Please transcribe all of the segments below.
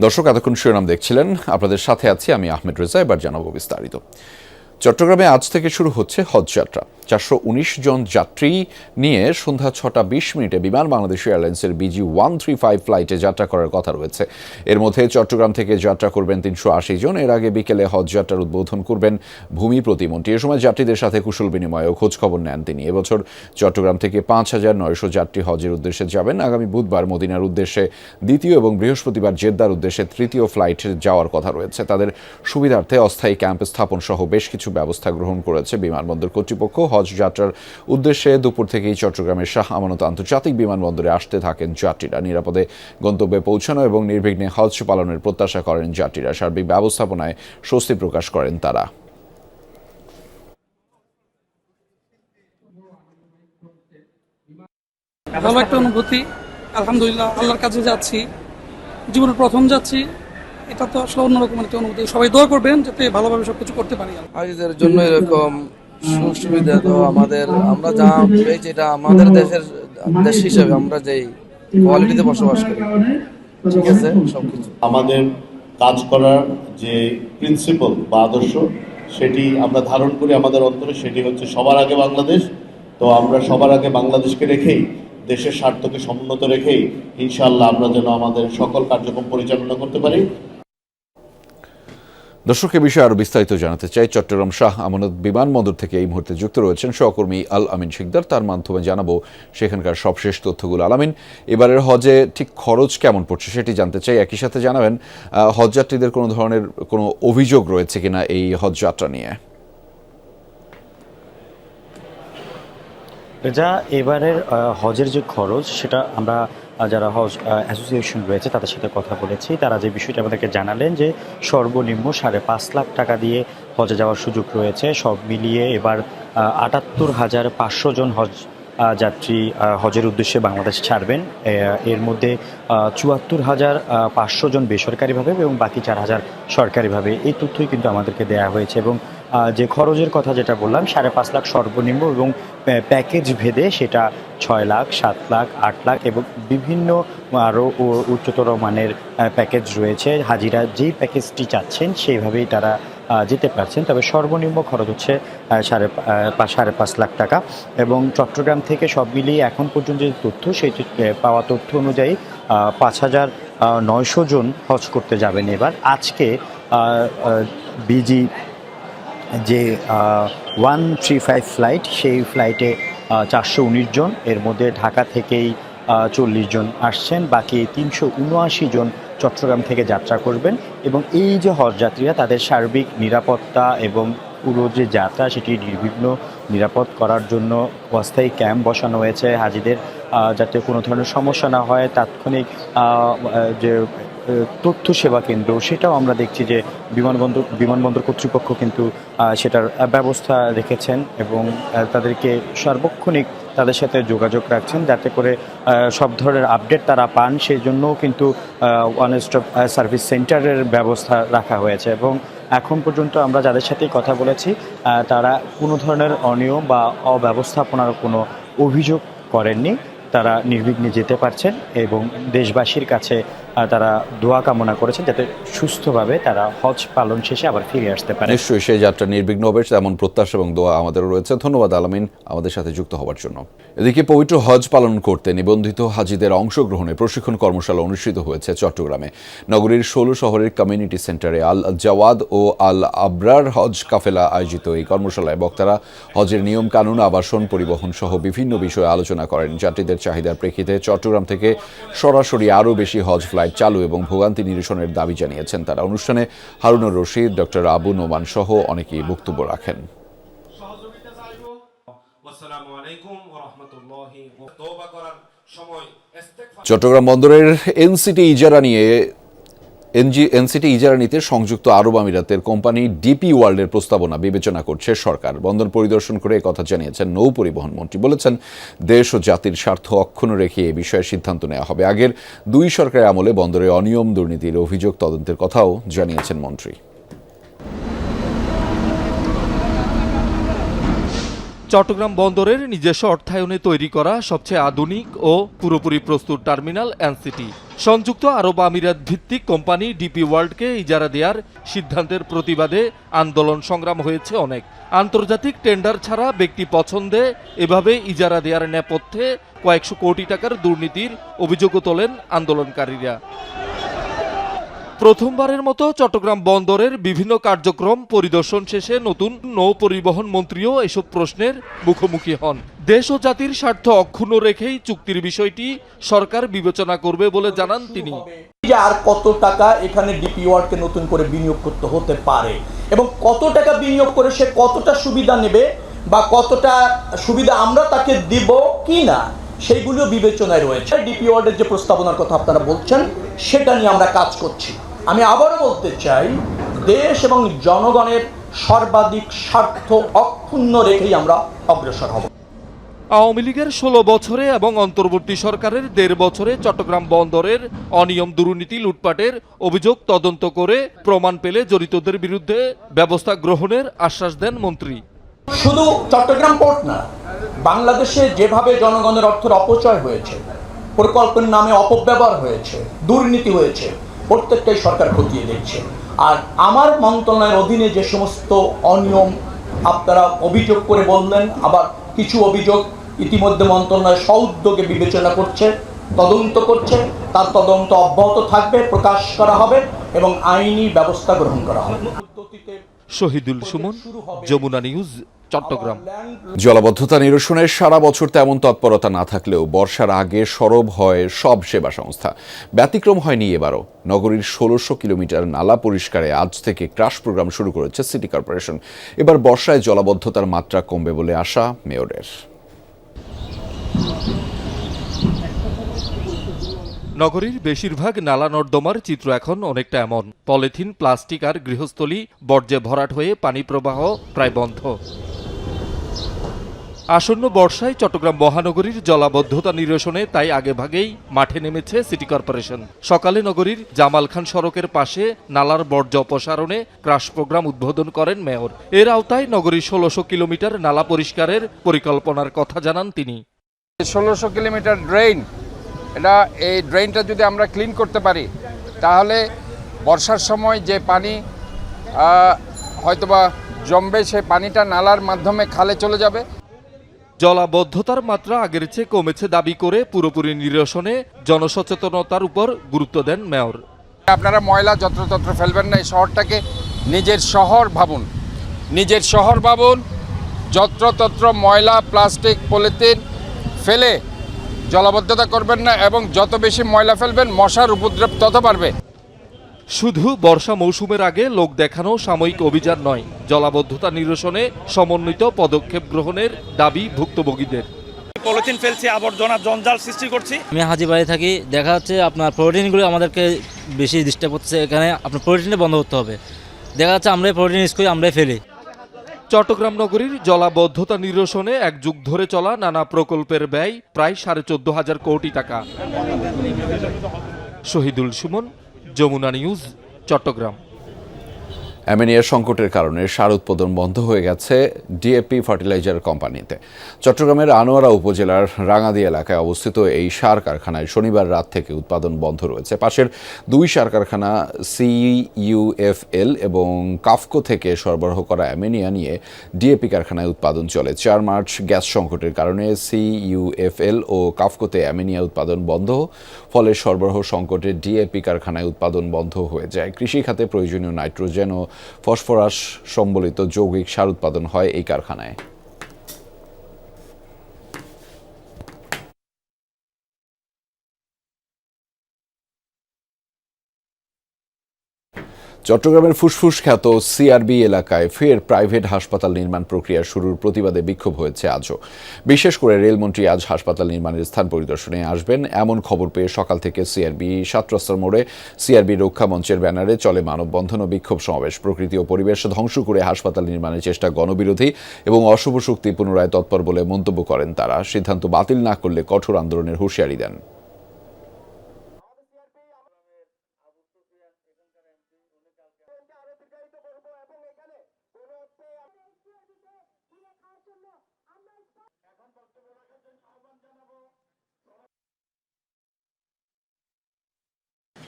দর্শক, এতক্ষণ শিরোনাম দেখছিলেন, আপনাদের সাথে আছি আমি আহমেদ রেজা। এবার জানাবো বিস্তারিত। চট্টগ্রামে আজ থেকে শুরু হচ্ছে হজ যাত্রা। 419 জন যাত্রী নিয়ে সন্ধ্যা 6:20 বিমান বাংলাদেশ এয়ারলাইন্সের BG135 ফ্লাইটে যাত্রা করার কথা রয়েছে। এর মধ্যে চট্টগ্রাম থেকে যাত্রা করবেন 380 জন। এর আগে বিকেলে হজ যাত্রার উদ্বোধন করবেন ভূমি প্রতিমন্ত্রী। এ সময় যাত্রীদের সাথে কুশল বিনিময় ও খোঁজখবর নেন তিনি। এবছর চট্টগ্রাম থেকে 5,900 যাত্রী হজের উদ্দেশ্যে যাবেন। আগামী বুধবার মদিনার উদ্দেশ্যে দ্বিতীয় এবং বৃহস্পতিবার জেদ্দার উদ্দেশ্যে তৃতীয় ফ্লাইটে যাওয়ার কথা রয়েছে। তাদের সুবিধার্থে অস্থায়ী ক্যাম্প স্থাপন সহ বেশ কিছু ব্যবস্থা গ্রহণ করেছে বিমানবন্দর কর্তৃপক্ষ। হজ যাত্রার উদ্দেশ্যে দুপুর থেকেই চট্টগ্রামের শাহ আমানত আন্তর্জাতিক বিমানবন্দরে আসতে থাকেন যাত্রীরা। নিরাপদে গন্তব্যে পৌঁছানো এবং নির্বিঘ্নে হজ পালনের প্রত্যাশা করেন যাত্রীরা। সার্বিক ব্যবস্থাপনায় স্বস্তি প্রকাশ করেন তারা। ভালো একটা অনুভূতি, আলহামদুলিল্লাহ। আল্লাহর কাছে যাচ্ছি, জীবনের প্রথম যাচ্ছি, এটা তো আসলে অন্যরকম একটা অনুভূতি। সবাই দোয়া করবেন যাতে ভালোভাবে সবকিছু করতে পারি। হাজিদের জন্য এরকম সুবিধা তো আমরা যা পেয়েছি, এটা আমাদের দেশ হিসেবে আমরা যেই কোয়ালিটিতে বসবাস করি, ঠিক আছে, সবকিছু আমাদের কাজ করার যে প্রিন্সিপাল বা আদর্শ সেটি আমরা ধারণ করি আমাদের অন্তরে, সেটি হচ্ছে সবার আগে বাংলাদেশ। তো আমরা সবার আগে বাংলাদেশকে রেখেই, দেশের স্বার্থকে সমুন্নত রেখেই ইনশাআল্লাহ আমরা যেন আমাদের সকল কার্যক্রম পরিচালনা করতে পারি। দর্শক, এ বিষয়ে আরও বিস্তারিত জানাতে চাই। চট্টগ্রাম শাহ আমানত বিমানবন্দর থেকে এই মুহূর্তে যুক্ত রয়েছেন সহকর্মী আল আমিন শিকদার। তার মাধ্যমে জানাবো সেখানকার সবশেষ তথ্যগুলো। আল আমিন, এবারের হজে ঠিক খরচ কেমন পড়ছে সেটি জানতে চাই। একই সাথে জানাবেন হজযাত্রীদের কোনো ধরনের কোনো অভিযোগ রয়েছে কিনা এই হজ যাত্রা নিয়ে। যা এবারের হজের যে খরচ, সেটা আমরা যারা হজ অ্যাসোসিয়েশন রয়েছে তাদের সাথে কথা বলেছি। তারা যে বিষয়টা আমাদেরকে জানালেন যে সর্বনিম্ন 5.5 লাখ টাকা দিয়ে হজে যাওয়ার সুযোগ রয়েছে। সব মিলিয়ে এবার 78,500 জন হজ যাত্রী হজের উদ্দেশ্যে বাংলাদেশ ছাড়বেন। এর মধ্যে 74,500 জন বেসরকারিভাবে এবং বাকি 4,000 সরকারিভাবে। এই তথ্যই কিন্তু আমাদেরকে দেওয়া হয়েছে। এবং যে খরচের কথা যেটা বললাম, 5.5 লাখ সর্বনিম্ন, এবং প্যাকেজ ভেদে সেটা 6 লাখ, 7 লাখ, 8 লাখ এবং বিভিন্ন আরও উচ্চতর মানের প্যাকেজ রয়েছে। হাজিরা যেই প্যাকেজটি চাচ্ছেন সেইভাবেই তারা যেতে পারছেন। তবে সর্বনিম্ন খরচ হচ্ছে 5.5 লাখ টাকা। এবং চট্টগ্রাম থেকে সব মিলিয়ে এখন পর্যন্ত যে তথ্য, সেই পাওয়া তথ্য অনুযায়ী 5,900 জন হজ করতে যাবেন এবার। আজকে বিজি যে 135 ফ্লাইট, সেই ফ্লাইটে 419 জন, এর মধ্যে ঢাকা থেকেই 40 জন আসছেন। বাকি 379 জন চট্টগ্রাম থেকে যাত্রা করবেন। এবং এই যে হজযাত্রীরা, তাদের সার্বিক নিরাপত্তা এবং পুরো যে যাত্রা সেটি নির্বিঘ্ন নিরাপদ করার জন্য অস্থায়ী ক্যাম্প বসানো হয়েছে। হাজিদের যাতে কোনো ধরনের সমস্যা না হয়, তাৎক্ষণিক যে তথ্য সেবা কেন্দ্র, সেটাও আমরা দেখছি যে বিমানবন্দর কর্তৃপক্ষ কিন্তু সেটার ব্যবস্থা রেখেছেন এবং তাদেরকে সার্বক্ষণিক তাদের সাথে যোগাযোগ রাখছেন যাতে করে সব ধরনের আপডেট তারা পান। সেই জন্যও কিন্তু ওয়ান স্টপ সার্ভিস সেন্টারের ব্যবস্থা রাখা হয়েছে। এবং এখন পর্যন্ত আমরা যাদের সাথেই কথা বলেছি, তারা কোনো ধরনের অনিয়ম বা অব্যবস্থাপনার কোনো অভিযোগ করেননি। তারা নির্বিঘ্নে যেতে পারছেন এবং দেশবাসীর কাছে তারা দোয়া কামনা করেছেন যাতে সুস্থভাবে তারা হজ পালন শেষে আবার ফিরে আসতে পারে। নিশ্চয়ই সেই যাত্রা নির্বিঘ্ন হবে, তেমন প্রত্যাশা এবং দোয়া আমাদেরও রয়েছে। ধন্যবাদ আলামিন আমাদের সাথে যুক্ত হওয়ার জন্য। এদিকে পবিত্র হজ পালন করতে নিবন্ধিত হাজিদের অংশগ্রহণে প্রশিক্ষণ কর্মশালা অনুষ্ঠিত হয়েছে চট্টগ্রামে। নগরীর 16 শহরের কমিউনিটি সেন্টারে আল জাওয়াদ ও আল আবরার হজ কাফেলা আয়োজিত এই কর্মশালায় বক্তারা হজের নিয়ম কানুন, আবাসন, পরিবহন সহ বিভিন্ন বিষয়ে আলোচনা করেন। যাত্রীদের চাহিদার প্রেক্ষিতে চট্টগ্রাম থেকে সরাসরি আরও বেশি হজ ফ্লাইট চালু এবং ভোগান্তি নিরসনের দাবি জানিয়েছেন তারা। অনুষ্ঠানে হারুনুর রশিদ, ডক্টর আবু নোমান সহ অনেকেই বক্তব্য রাখেন। চট্টগ্রাম বন্দরের এনসিটি ইজারা নিতে সংযুক্ত আরব আমিরাতের কোম্পানি ডিপি ওয়ার্ল্ডের প্রস্তাবনা বিবেচনা করছে সরকার। বন্দর পরিদর্শন করে একথা জানিয়েছেন নৌ পরিবহন মন্ত্রী। বলেছেন, দেশ ও জাতির স্বার্থ অক্ষুণ্ণ রেখে এ বিষয়ে সিদ্ধান্ত নেওয়া হবে। আগের 2 সরকারের আমলে বন্দরে অনিয়ম দুর্নীতির অভিযোগ তদন্তের কথাও জানিয়েছেন মন্ত্রী। চট্টগ্রাম বন্দরের নিজস্ব অর্থায়নে তৈরি করা সবচেয়ে আধুনিক ও পুরোপুরি প্রস্তুত টার্মিনাল এনসিটি সংযুক্ত আরব আমিরাত ভিত্তিক কোম্পানি ডিপি ওয়ার্ল্ডকে ইজারা দেওয়ার সিদ্ধান্তের প্রতিবাদে আন্দোলন সংগ্রাম হয়েছে অনেক। আন্তর্জাতিক টেন্ডার ছাড়া ব্যক্তি পছন্দে এভাবে ইজারা দেওয়ার নেপথ্যে কয়েকশো কোটি টাকার দুর্নীতির অভিযোগও তোলেন আন্দোলনকারীরা। প্রথমবারের মতো চট্টগ্রাম বন্দরের বিভিন্ন কার্যক্রম পরিদর্শন শেষে নতুন নৌ পরিবহন মন্ত্রীও এসব প্রশ্নের মুখোমুখি হন। দেশ ও জাতির স্বার্থ অক্ষুণ্ণ রেখেই চুক্তির বিষয়টি সরকার বিবেচনা করবে বলে জানান তিনি। যে আর কত টাকা এখানে ডিপি ওয়ার্ল্ডকে নতুন করে বিনিয়োগ করতে হতে পারে এবং কত টাকা বিনিয়োগ করে সে কতটা সুবিধা নেবে বা কতটা সুবিধা আমরা তাকে দিব কি না সেইগুলিও বিবেচনায় রয়েছে। ডিপি ওয়ার্ল্ডের যে প্রস্তাবনার কথা আপনারা বলছেন সেটা নিয়ে আমরা কাজ করছি। আমি আবারও বলতে চাই, দেশ এবং জনগণের সর্বাধিক স্বার্থ অক্ষুণ্ণ রেখেই আমরা অগ্রসর হব। আওয়ামী লীগের 16 বছরে এবং অন্তর্বর্তী সরকারের 1.5 বছরে চট্টগ্রাম বন্দরের অনিয়ম দুর্নীতি লুটপাটের অভিযোগ তদন্ত করে প্রমাণ পেলে জড়িতদের বিরুদ্ধে ব্যবস্থা গ্রহণের আশ্বাস দেন মন্ত্রী। শুধু চট্টগ্রাম পোর্ট না, বাংলাদেশে যেভাবে জনগণের অর্থের অপচয় হয়েছে, প্রকল্পের নামে অপব্যবহার হয়েছে, দুর্নীতি হয়েছে, প্রত্যেকটাই সরকার খতিয়ে দেখছে। আর আমার মন্ত্রণালয়ের অধীনে যে সমস্ত অনিয়ম আপনারা অভিযোগ করে বললেন, আবার কিছু অভিযোগ ইতিমধ্যে মন্ত্রণালয় সউদ্যোগে বিবেচনা করছে, তদন্ত করছে, তার তদন্ত অব্যাহত থাকবে, প্রকাশ করা হবে এবং আইনি ব্যবস্থা গ্রহণ করা হবে। শহীদুল সুমন, যমুনা নিউজ, চট্টগ্রাম। জলাবদ্ধতা নিরসনের সারা বছর তেমন তৎপরতা না থাকলেও বর্ষার আগে সরব হয় সব সেবা সংস্থা। ব্যতিক্রম হয়নি এবারও। নগরীর 1600 কিলোমিটার নালা পরিষ্কারে আজ থেকে ক্রাশ প্রোগ্রাম শুরু করেছে সিটি কর্পোরেশন। এবার বর্ষায় জলাবদ্ধতার মাত্রা কমবে বলে আশা মেয়রের। নগরীর বেশিরভাগ নালা নর্দমার চিত্র এখন অনেকটা এমন। পলিথিন, প্লাস্টিক আর গৃহস্থলী বর্জ্যে ভরাট হয়ে পানি প্রবাহ প্রায় বন্ধ। আসন্ন বর্ষায় চট্টগ্রাম মহানগরীর জলাবদ্ধতা নিরসনে তাই আগেভাগেই মাঠে নেমেছে সিটি কর্পোরেশন। সকালে নগরীর জামাল খান সড়কের পাশে নালার বর্জ্য অপসারণে ক্রাশ প্রোগ্রাম উদ্বোধন করেন মেয়র। এর আওতায় নগরীর 1600 কিলোমিটার নালা পরিষ্কারের পরিকল্পনার কথা জানান তিনি। 1600 কিলোমিটার ড্রেন, এই ড্রেনটা যদি আমরা ক্লিন করতে পারি তাহলে বর্ষার সময় যে পানি হয়তোবা জমবে সেই পানিটা নালার মাধ্যমে খালে চলে যাবে। জলাবদ্ধতার মাত্রা আগের চেয়ে কমেছে দাবি করে পুরোপুরি নিরসনে জনসচেতনতার উপর গুরুত্ব দেন মেয়র। আপনারা ময়লা যত্রতত্র ফেলবেন না, এই শহরটাকে নিজের শহর ভাবুন, নিজের শহর ভাবুন। যত্রতত্র ময়লা, প্লাস্টিক, পলিথিন ফেলে জলাবদ্ধতা করবেন না এবং যত বেশি ময়লা ফেলবেন মশার উপদ্রব তত বাড়বে। শুধু বর্ষা মৌসুমের আগে লোক দেখানো সাময়িক অভিযান নয়, জলাবদ্ধতা নিরসনে সমন্বিত পদক্ষেপ গ্রহণের দাবি ভুক্তভোগীদের। পলিথিন ফেলছি, আবর্জনা জঞ্জাল সৃষ্টি করছি। আমি হাজিবাড়ি থাকি, দেখা যাচ্ছে আপনার পলিথিনগুলো আমাদেরকে বেশি ডিস্টার্ব করছে। এখানে আপনার পলিথিনটা বন্ধ করতে হবে। দেখা যাচ্ছে আমরাই পলিথিন ইউজ করি, আমরাই ফেলি। চট্টগ্রাম নগরীর জলাবদ্ধতা নিরসনে এক যুগ ধরে চলা নানা প্রকল্পের ব্যয় প্রায় 14,500 কোটি টাকা। শহীদুল সুমন, যমুনা নিউজ, চট্টগ্রাম। অ্যামোনিয়া সংকটের কারণে সার উৎপাদন বন্ধ হয়ে গেছে ডিএপি ফার্টিলাইজার কোম্পানিতে। চট্টগ্রামের আনোয়ারা উপজেলার রাঙাদি এলাকায় অবস্থিত এই সার কারখানায় শনিবার রাত থেকে উৎপাদন বন্ধ রয়েছে। পাশের 2 সার কারখানা CUFL এবং কাফকো থেকে সরবরাহ করা অ্যামোনিয়া নিয়ে ডিএপি কারখানায় উৎপাদন চলে। 4 মার্চ গ্যাস সংকটের কারণে CUFL ও কাফকোতে অ্যামোনিয়া উৎপাদন বন্ধ, ফলে সরবরাহ সংকটে ডিএপি কারখানায় উৎপাদন বন্ধ হয়ে যায়। কৃষি খাতে প্রয়োজনীয় নাইট্রোজেন ও ফসফরাস সম্বলিত যৌগিক সার উৎপাদন হয় এই কারখানায়। চট্টগ্রামের ফুসফুস খ্যাত সিআরবি এলাকায় ফের প্রাইভেট হাসপাতাল নির্মাণ প্রক্রিয়া শুরুর প্রতিবাদে বিক্ষোভ হয়েছে আজও। বিশেষ করে রেলমন্ত্রী আজ হাসপাতাল নির্মাণের স্থান পরিদর্শনে আসবেন এমন খবর পেয়ে সকাল থেকে সিআরবি 7 রাস্তার মোড়ে সিআরবি রক্ষা মঞ্চের ব্যানারে চলে মানববন্ধন ও বিক্ষোভ সমাবেশ। প্রকৃতি ও পরিবেশ ধ্বংস করে হাসপাতাল নির্মাণের চেষ্টা গণবিরোধী এবং অশুভ শক্তি পুনরায় তৎপর বলে মন্তব্য করেন তারা। সিদ্ধান্ত বাতিল না করলে কঠোর আন্দোলনের হুঁশিয়ারি দেন।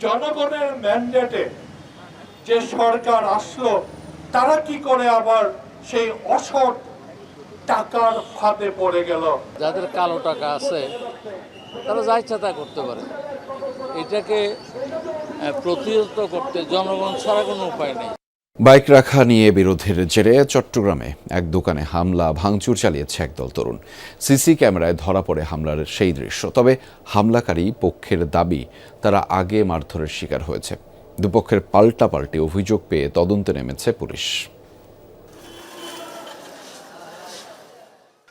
জনগণের ম্যান্ডেটে যে সরকার আসলো তারা কি করে আবার সেই অসৎ টাকার ফাঁদে পড়ে গেল? যাদের কালো টাকা আছে তারা যা ইচ্ছা তা করতে পারে। এটাকে প্রতিহত করতে জনগণ ছাড়া কোনো উপায় নেই। বাইক রাখা নিয়ে বিরোধের জেরে চট্টগ্রামে এক দোকানে হামলা ভাঙচুর চালিয়েছে একদল তরুণ। সিসি ক্যামেরায় ধরা পড়ে হামলার সেই দৃশ্য। তবে হামলাকারী পক্ষের দাবি তারা আগে মারধরের শিকার হয়েছে। দুপক্ষের পাল্টাপাল্টি অভিযোগ পেয়ে তদন্তে নেমেছে পুলিশ।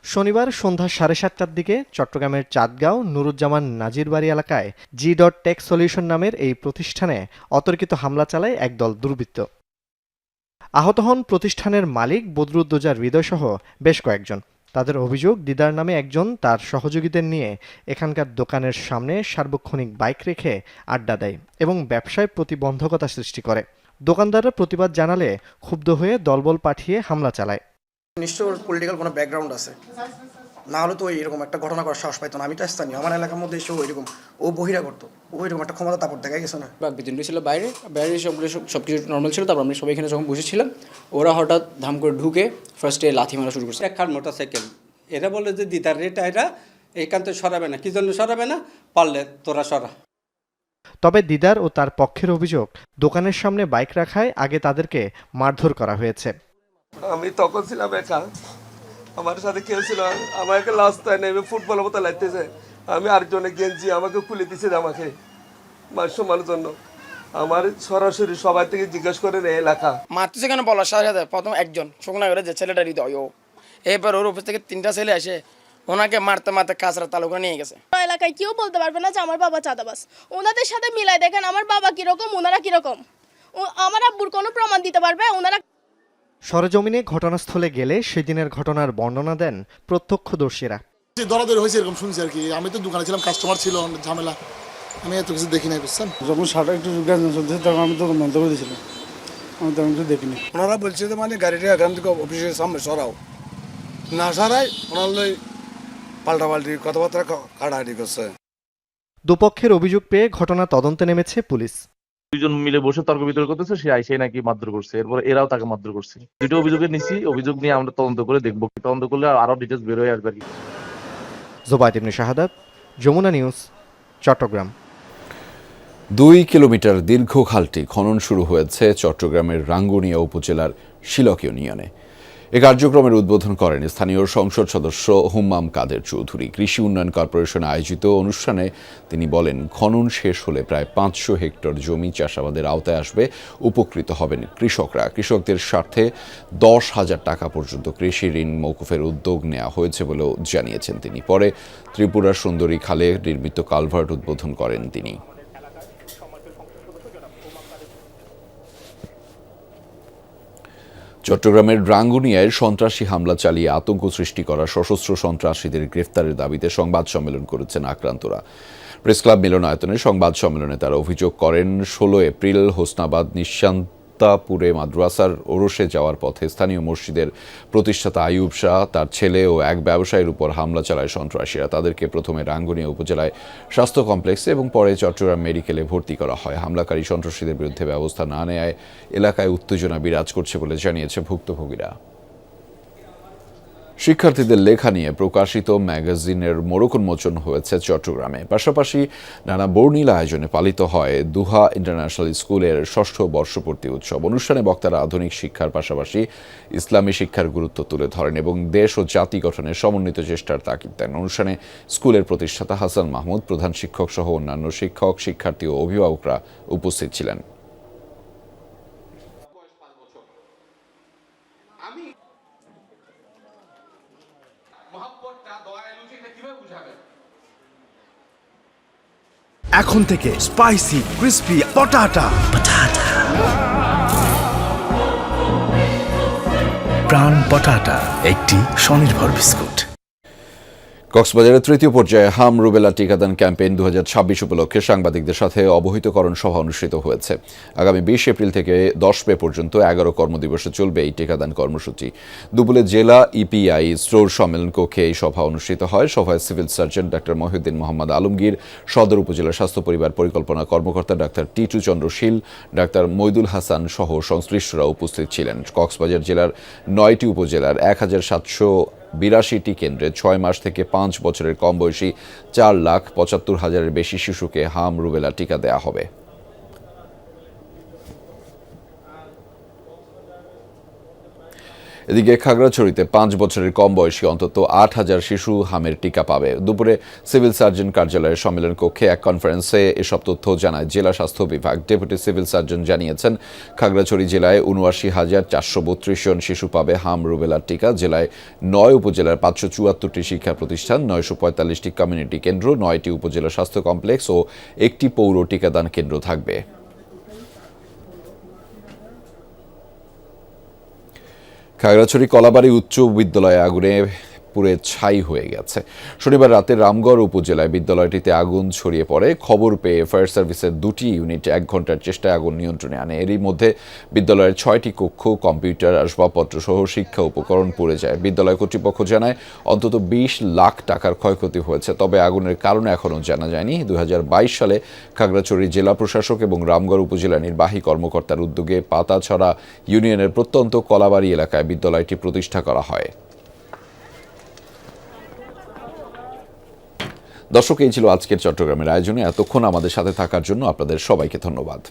শনিবার সন্ধ্যা 7:30টার দিকে চট্টগ্রামের চাঁদগাঁও নুরুজ্জামান নাজিরবাড়ি এলাকায় টেক সলিউশন নামের এই প্রতিষ্ঠানে অতর্কিত হামলা চালায় একদল দুর্বৃত্ত। আহত হন প্রতিষ্ঠানের মালিক বদরুদ্দোজা হৃদয়সহ বেশ কয়েকজন। তাদের অভিযোগ, দিদার নামে একজন তার সহযোগীদের নিয়ে এখানকার দোকানের সামনে সার্বক্ষণিক বাইক রেখে আড্ডা দেয় এবং ব্যবসায় প্রতিবন্ধকতা সৃষ্টি করে। দোকানদাররা প্রতিবাদ জানালে ক্ষুব্ধ হয়ে দলবল পাঠিয়ে হামলা চালায়। নিশ্চয় পলিটিক্যাল কোনো ব্যাকগ্রাউন্ড আছে, না হলে তো এরকম একটা ঘটনা করার সাহস পাইতো না। আমি তো স্থানীয়, আমার এলাকার মধ্যে এসে ওইরকম ও বহিরা করতো, ওইরকম একটা ক্ষমতা তারপর দেখা গেছে না। বিদ্যুৎ ছিল বাইরে সব কিছু নর্মাল ছিল। তারপর আমরা সবাই এখানে যখন বসেছিলাম, ওরা হঠাৎ ধাম করে ঢুকে ফার্স্টে লাথি মারা শুরু করছে। একখান মোটরসাইকেল, এরা বলে যে দিদার রেটা এরা এইখান থেকে সরাবে না, কি জন্য সরাবে না, পারলে তোরা সরা। তবে দিদার ও তার পক্ষের অভিযোগ, দোকানের সামনে বাইক রাখায় আগে তাদেরকে মারধর করা হয়েছে। আমি তখন ছিলাম একা, আমার সাথে কেউ ছিল, আমাকে রাস্তায় নেমে ফুটবলের মতো লাগতেছে। আমি আরেকজনে গেঞ্জি আমাকে খুলে দিছে আমাকে সম্মানের জন্য। আমার সরাসরি সবাই থেকে জিজ্ঞেস করে নেই এলাকা মারতেছে কেন বলার সাথে সাথে প্রথম একজন শুকনা করে যে ছেলেটা হৃদয়, ও এরপর ওর অফিস থেকে 3টা ছেলে আসে ওনাকে মারতে মারতে কাঁচরা তালু করে নিয়ে গেছে। এলাকায় কেউ বলতে পারবে না যে আমার বাবা চাঁদাবাজ। ওনাদের সাথে মিলাই দেখেন আমার বাবা কিরকম, ওনারা কিরকম। আমার আব্বুর কোনো প্রমাণ দিতে পারবে ওনারা? সরেজমিনে ঘটনাস্থলে গেলে সেদিনের ঘটনার বর্ণনা দেন প্রত্যক্ষদর্শীরা। দরাদরি হয়েছে এরকম শুনছি আর কি। আমি তো দোকানে ছিলাম, কাস্টমার ছিল, ঝামেলা আমি এত কিছু দেখি নাই, বুঝছেন। যখন সারা একটু চলছে তখন আমি দোকান বন্ধ করে দিয়েছিলাম, আমি তখন কিছু দেখিনি। ওনারা বলছে যে মানে গাড়িটা এখান থেকে অফিসের সামনে সরাও, না সরাই ওনার পাল্টাপাল্টি কথাবার্তা কাটাকাটি করছে। দুপক্ষের অভিযোগ পেয়ে ঘটনা তদন্তে নেমেছে পুলিশ। দুইজন মিলে বসে তর্ক বিতর্ক করতেছে, সে আইসে নাকি মারধর করছে, এরপর এরাও তাকে মারধর করছে। দুটো অভিযোগে নিছি, অভিযোগ নিয়ে আমরা তদন্ত করে দেখবো, তদন্ত করলে আরো ডিটেলস বের হয়ে আসবে। জোবায়েদ ইবনে শাহাদাত, যমুনা নিউজ, চট্টগ্রাম। 2 কিলোমিটার দীর্ঘ খালটি খনন শুরু হয়েছে চট্টগ্রামের রাঙ্গুনিয়া উপজেলার শিলক ইউনিয়নে। এ কার্যক্রমের উদ্বোধন করেন স্থানীয় সংসদ সদস্য হুম্মাম কাদের চৌধুরী। কৃষি উন্নয়ন কর্পোরেশনে আয়োজিত অনুষ্ঠানে তিনি বলেন, খনন শেষ হলে প্রায় 500 হেক্টর জমি চাষাবাদের আওতায় আসবে, উপকৃত হবেন কৃষকরা। কৃষকদের স্বার্থে 10,000 টাকা পর্যন্ত কৃষি ঋণ মওকুফের উদ্যোগ নেওয়া হয়েছে বলেও জানিয়েছেন তিনি। পরে ত্রিপুরার সুন্দরী খালে নির্মিত কালভার্ট উদ্বোধন করেন তিনি। চট্টগ্রামের রাঙ্গুনিয়ায় সন্ত্রাসী হামলা চালিয়ে আতঙ্ক সৃষ্টি করা সশস্ত্র সন্ত্রাসীদের গ্রেফতারের দাবিতে সংবাদ সম্মেলন করেছেন আক্রান্তরা। প্রেসক্লাব মিলনায়তনে সংবাদ সম্মেলনে তারা অভিযোগ করেন, 16 এপ্রিল হোসনাবাদ নিঃশান্তাপুরে মাদ্রাসার ওরসে যাওয়ার পথে স্থানীয় মসজিদের প্রতিষ্ঠাতা আইয়ুব শাহ, তার ছেলে ও এক ব্যবসায়ীর উপর হামলা চালায় সন্ত্রাসীরা। তাদেরকে প্রথমে রাঙ্গুনিয়া উপজেলায় স্বাস্থ্য কমপ্লেক্সে এবং পরে চট্টগ্রাম মেডিকেলে ভর্তি করা হয়। হামলাকারী সন্ত্রাসীদের বিরুদ্ধে ব্যবস্থা না নেয় এলাকায় উত্তেজনা বিরাজ করছে বলে জানিয়েছে ভুক্তভোগীরা। শিক্ষার্থীদের লেখা নিয়ে প্রকাশিত ম্যাগাজিনের মোড়ক উন্মোচন হয়েছে চট্টগ্রামে। পাশাপাশি নানা বর্ণিল আয়োজনে পালিত হয় দুহা ইন্টারন্যাশনাল স্কুলের 6ষ্ঠ বর্ষপূর্তি উৎসব। অনুষ্ঠানে বক্তারা আধুনিক শিক্ষার পাশাপাশি ইসলামী শিক্ষার গুরুত্ব তুলে ধরেন এবং দেশ ও জাতি গঠনের সমন্বিত চেষ্টার তাগিদ দেন। অনুষ্ঠানে স্কুলের প্রতিষ্ঠাতা হাসান মাহমুদ, প্রধান শিক্ষক সহ অন্যান্য শিক্ষক, শিক্ষার্থী ও অভিভাবকরা উপস্থিত ছিলেন। এখন থেকে স্পাইসি ক্রিস্পি পটাটা প্রাণ পটাটা একটি স্বনির্ভর বিস্কুট। কক্সবাজারের তৃতীয় পর্যায়ে হাম রুবেলা টিকাদান ক্যাম্পেইন 2026 উপলক্ষে সাংবাদিকদের সাথে অবহিতকরণ সভা অনুষ্ঠিত হয়েছে। আগামী 20 এপ্রিল থেকে 10 মে পর্যন্ত 11 কর্মদিবসে চলবে এই টিকাদান কর্মসূচি। দুপুরে জেলা ইপিআই স্টোর সম্মেলন কক্ষে এই সভা অনুষ্ঠিত হয়। সভায় civil surgeon doctor Mohiuddin Mohammad Alamgir, সদর উপজেলা স্বাস্থ্য পরিবার পরিকল্পনা কর্মকর্তা ডাক্তার টিটু চন্দ্র শীল, ডাক্তার মইদুল হাসান সহ সংশ্লিষ্টরা উপস্থিত ছিলেন। কক্সবাজার জেলার 9টি উপজেলার 1782টি কেন্দ্রে 6 মাস থেকে 5 বছরের কম বয়সী 4,75,000-এর বেশি শিশুকে হাম রুবেলা টিকা দেয়া হবে। এদিকে খাগড়াছড়িতে 5 বছরের কম বয়সী অন্তত 8,000 শিশু হামের টিকা পাবে। দুপুরে সিভিল সার্জন কার্যালয়ের সম্মেলন কক্ষে এক কনফারেন্সে এসব তথ্য জানায় জেলা স্বাস্থ্য বিভাগ। ডেপুটি সিভিল সার্জন জানিয়েছেন, খাগড়াছড়ি জেলায় ৭৯,432 জন শিশু পাবে হাম রুবেলার টিকা। জেলায় 9 উপজেলার 574টি শিক্ষা প্রতিষ্ঠান, 945টি কমিউনিটি কেন্দ্র, 9টি উপজেলা স্বাস্থ্য কমপ্লেক্স ও 1টি পৌর টিকাদান কেন্দ্র থাকবে। খাগড়াছড়ি কলাবাড়ি উচ্চ বিদ্যালয়ে আগুনে পুড়ে ছাই হয়ে গেছে। শনিবার রাতে রামগড় উপজেলায় বিদ্যালয়টিতে আগুন ছড়িয়ে পড়ে। খবর পেয়ে ফায়ার সার্ভিসের 2টি ইউনিট 1 ঘন্টার চেষ্টায় আগুন নিয়ন্ত্রণে আনে। এরই মধ্যে বিদ্যালয়ের 6টি কক্ষ, কম্পিউটার, আসবাবপত্র সহ শিক্ষা উপকরণ পুড়ে যায়। বিদ্যালয় কর্তৃপক্ষ জানায় অন্তত 20 লাখ টাকার ক্ষয়ক্ষতি হয়েছে, তবে আগুনের কারণ এখনও জানা যায়নি। 2022 সালে খাগড়াছড়ি জেলা প্রশাসক এবং রামগড় উপজেলা নির্বাহী কর্মকর্তার উদ্যোগে পাতাছড়া ইউনিয়নের প্রত্যন্ত কলাবাড়ি এলাকায় বিদ্যালয়টি প্রতিষ্ঠা করা হয়। দর্শক, এই ছিল আজকের চট্টগ্রামের আয়োজনে। এতক্ষণ আমাদের সাথে থাকার জন্য আপনাদের সবাইকে ধন্যবাদ।